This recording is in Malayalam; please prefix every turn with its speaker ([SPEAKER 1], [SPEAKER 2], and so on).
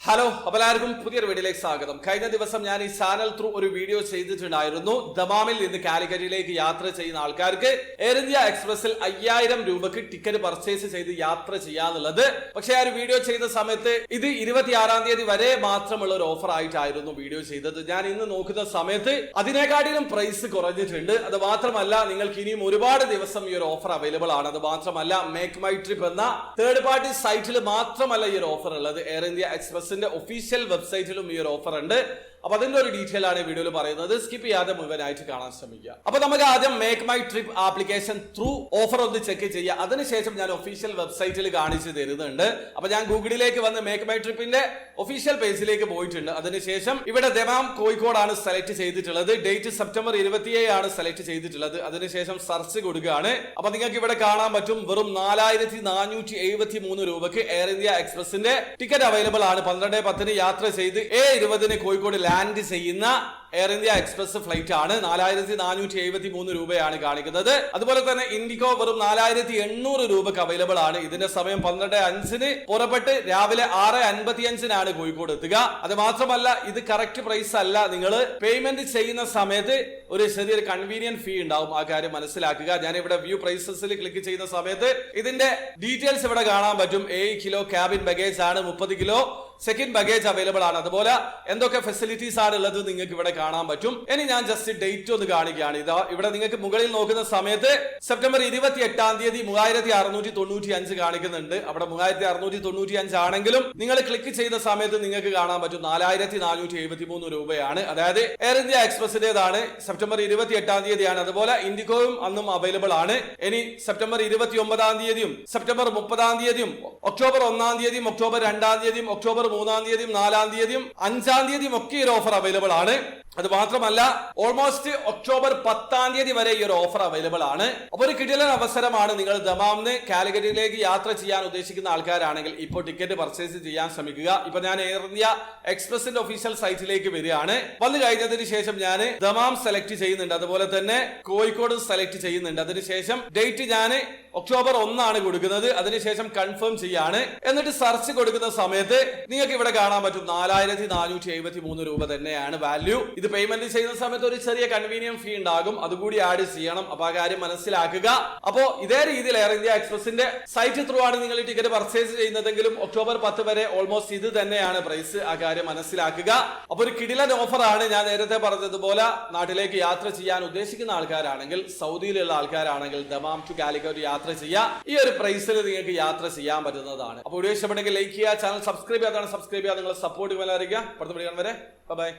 [SPEAKER 1] ഹലോ, അപ്പോൾ എല്ലാവർക്കും പുതിയൊരു വീഡിയോയിലേക്ക് സ്വാഗതം. കഴിഞ്ഞ ദിവസം ഞാൻ ഈ ചാനൽ ത്രൂ ഒരു വീഡിയോ ചെയ്തിട്ടുണ്ടായിരുന്നു. ദമാമിൽ നിന്ന് കാലിക്കറ്റിലേക്ക് യാത്ര ചെയ്യുന്ന ആൾക്കാർക്ക് എയർ ഇന്ത്യ എക്സ്പ്രസിൽ 5000 രൂപക്ക് ടിക്കറ്റ് പർച്ചേസ് ചെയ്ത് യാത്ര ചെയ്യാന്നുള്ളത്. പക്ഷെ ആ ഒരു വീഡിയോ ചെയ്ത സമയത്ത് ഇത് 26-ാം തീയതി വരെ മാത്രമുള്ള ഒരു ഓഫർ ആയിട്ടായിരുന്നു വീഡിയോ ചെയ്തത്. ഞാൻ ഇന്ന് നോക്കുന്ന സമയത്ത് അതിനെക്കാട്ടിലും പ്രൈസ് കുറഞ്ഞിട്ടുണ്ട്. അത് മാത്രമല്ല, നിങ്ങൾക്ക് ഇനിയും ഒരുപാട് ദിവസം ഈ ഒരു ഓഫർ അവൈലബിൾ ആണ്. അത് മാത്രമല്ല, മേക്ക് മൈ ട്രിപ്പ് എന്ന തേർഡ് പാർട്ടി സൈറ്റിൽ മാത്രമല്ല ഈ ഒരു ഓഫർ ഉള്ളത്. എയർ ഇന്ത്യ എക്സ്പ്രസ് ഒഫീഷ്യൽ വെബ്സൈറ്റിലും ഈ ഒരു ഓഫർ ഉണ്ട്. അപ്പൊ അതിന്റെ ഒരു ഡീറ്റെയിൽ ആണ് വീഡിയോയിൽ പറയുന്നത്. സ്കിപ്പ് ചെയ്യാതെ മുഴുവനായിട്ട് കാണാൻ ശ്രമിക്കുക. അപ്പൊ നമുക്ക് ആദ്യം make my trip application through offer ഒന്ന് ചെക്ക് ചെയ്യുക. അതിനുശേഷം ഞാൻ ഒഫീഷ്യൽ വെബ്സൈറ്റിൽ കാണിച്ചു തരുന്നുണ്ട്. അപ്പൊ ഞാൻ ഗൂഗിളിലേക്ക് വന്ന് മേക്ക് മൈ ട്രിപ്പിന്റെ ഒഫീഷ്യൽ പേജിലേക്ക് പോയിട്ടുണ്ട്. അതിനുശേഷം ഇവിടെ ദമാം കോഴിക്കോടാണ് സെലക്ട് ചെയ്തിട്ടുള്ളത്. ഡേറ്റ് സെപ്റ്റംബർ 27 ആണ് സെലക്ട് ചെയ്തിട്ടുള്ളത്. അതിനുശേഷം സർച്ച് കൊടുക്കുകയാണ്. അപ്പൊ നിങ്ങൾക്ക് ഇവിടെ കാണാൻ പറ്റും, വെറും 4473 രൂപക്ക് എയർ ഇന്ത്യ എക്സ്പ്രസിന്റെ ടിക്കറ്റ് അവൈലബിൾ ആണ്. 12:10 യാത്ര ചെയ്ത് 7:20 കോഴിക്കോട് ലാൻഡ് ചെയ്യുന്ന എയർ ഇന്ത്യ എക്സ്പ്രസ് ഫ്ലൈറ്റ് ആണ്. 4473 രൂപയാണ് കാണിക്കുന്നത്. അതുപോലെ തന്നെ ഇൻഡിഗോ വെറും 4800 രൂപക്ക് അവൈലബിൾ ആണ്. ഇതിന്റെ സമയം 12:05 പുറപ്പെട്ട് രാവിലെ 6:55 കോഴിക്കോട് എത്തുക. അത് മാത്രമല്ല, ഇത് കറക്റ്റ് പ്രൈസ് അല്ല. നിങ്ങൾ പേയ്മെന്റ് ചെയ്യുന്ന സമയത്ത് ഒരു ചെറിയൊരു കൺവീനിയന്റ് ഫീ ഉണ്ടാവും. ആ കാര്യം മനസ്സിലാക്കുക. ഞാൻ ഇവിടെ വ്യൂ പ്രൈസസിൽ ക്ലിക്ക് ചെയ്യുന്ന സമയത്ത് ഇതിന്റെ ഡീറ്റെയിൽസ് ഇവിടെ കാണാൻ പറ്റും. 7 കിലോ ക്യാബിൻ ബഗേജ് ആണ്, 30 കിലോ സെക്കൻഡ് ബഗേജ് അവൈലബിൾ ആണ്. അതുപോലെ എന്തൊക്കെ ഫെസിലിറ്റീസ് ആണ് ഉള്ളത് നിങ്ങൾക്ക് ഇവിടെ കാണാൻ പറ്റും. ഇനി ഞാൻ ജസ്റ്റ് ഡേറ്റ് ഒന്ന് കാണിക്കുകയാണ്. ഇതാ ഇവിടെ നിങ്ങൾക്ക് മുകളിൽ നോക്കുന്ന സമയത്ത് സെപ്റ്റംബർ 28-ാം തീയതി 3695 കാണിക്കുന്നുണ്ട്. അവിടെ 3695 ആണെങ്കിലും നിങ്ങൾ ക്ലിക്ക് ചെയ്യുന്ന സമയത്ത് നിങ്ങൾക്ക് കാണാൻ പറ്റും 4473 രൂപയാണ്. അതായത് എയർ ഇന്ത്യ എക്സ്പ്രസിന്റേതാണ്. സെപ്റ്റംബർ 28-ാം തീയതിയാണ്. അതുപോലെ ഇൻഡിഗോയും അന്നും അവൈലബിൾ ആണ്. ഇനി സെപ്റ്റംബർ 29-ാം തീയതിയും സെപ്റ്റംബർ 30-ാം തീയതിയും ഒക്ടോബർ 1-ാം തീയതിയും ഒക്ടോബർ 2-ാം തീയതിയും ഒക്ടോബർ 3-ാം തീയതിയും 4-ാം തീയതിയും 5-ാം തീയതിയും ഒക്കെ ഈ ഒരു ഓഫർ അവൈലബിൾ ആണ്. അത് മാത്രമല്ല, ഓൾമോസ്റ്റ് ഒക്ടോബർ 10-ാം തീയതി വരെ ഈ ഒരു ഓഫർ അവൈലബിൾ ആണ്. അപ്പൊ ഒരു കിടിലൻ അവസരമാണ്. നിങ്ങൾ ദമാമിന് കാലിക്കറ്റിലേക്ക് യാത്ര ചെയ്യാൻ ഉദ്ദേശിക്കുന്ന ആൾക്കാരാണെങ്കിൽ ഇപ്പോൾ ടിക്കറ്റ് പർച്ചേസ് ചെയ്യാൻ ശ്രമിക്കുക. ഇപ്പൊ ഞാൻ എയർ ഇന്ത്യ എക്സ്പ്രസിന്റെ ഒഫീഷ്യൽ സൈറ്റിലേക്ക് വരികയാണ്. വന്നു കഴിഞ്ഞതിന് ശേഷം ഞാൻ ദമാം സെലക്ട് ചെയ്യുന്നുണ്ട്. അതുപോലെ തന്നെ കോഴിക്കോട് സെലക്ട് ചെയ്യുന്നുണ്ട്. അതിനുശേഷം ഡേറ്റ് ഞാൻ ഒക്ടോബർ 1 കൊടുക്കുന്നത്. അതിനുശേഷം കൺഫേം ചെയ്യാണ്. എന്നിട്ട് സർച്ച് കൊടുക്കുന്ന സമയത്ത് നിങ്ങൾക്ക് ഇവിടെ കാണാൻ പറ്റും 4473 രൂപ തന്നെയാണ് വാല്യൂ. ഇത് പേയ്മെന്റ് ചെയ്യുന്ന സമയത്ത് ഒരു ചെറിയ കൺവീനിയന്റ് ഫീ ഉണ്ടാകും. അതുകൂടി ആഡ് ചെയ്യണം. അപ്പൊ ആ കാര്യം മനസ്സിലാക്കുക. അപ്പോ ഇതേ രീതിയിൽ എയർ ഇന്ത്യ എക്സ്പ്രസിന്റെ സൈറ്റ് ത്രൂ ആണ് നിങ്ങൾ ടിക്കറ്റ് പർച്ചേസ് ചെയ്യുന്നതെങ്കിലും ഒക്ടോബർ 10 വരെ ഓൾമോസ്റ്റ് ഇത് തന്നെയാണ് പ്രൈസ്. ആ കാര്യം മനസ്സിലാക്കുക. അപ്പൊ ഒരു കിടിലൻ ഓഫർ ആണ്. ഞാൻ നേരത്തെ പറഞ്ഞതുപോലെ നാട്ടിലേക്ക് യാത്ര ചെയ്യാൻ ഉദ്ദേശിക്കുന്ന ആൾക്കാരാണെങ്കിൽ, സൗദിയിലുള്ള ആൾക്കാരാണെങ്കിൽ ദമാം ടു കാലിക്കറ്റ് യാത്ര ചെയ്യുക. ഈ ഒരു പ്രൈസിൽ നിങ്ങൾക്ക് യാത്ര ചെയ്യാൻ പറ്റുന്നതാണ്. അപ്പോൾ വീഡിയോ ഇഷ്ടപ്പെട്ടെങ്കിൽ ലൈക്ക് ചെയ്യുക, ചാനൽ സബ്സ്ക്രൈബ് ചെയ്യാതാണ് സബ്സ്ക്രൈബ് ചെയ്യുക. നിങ്ങളെ സപ്പോർട്ട് വരെ. അടുത്ത വീഡിയോ വരെ ബൈ.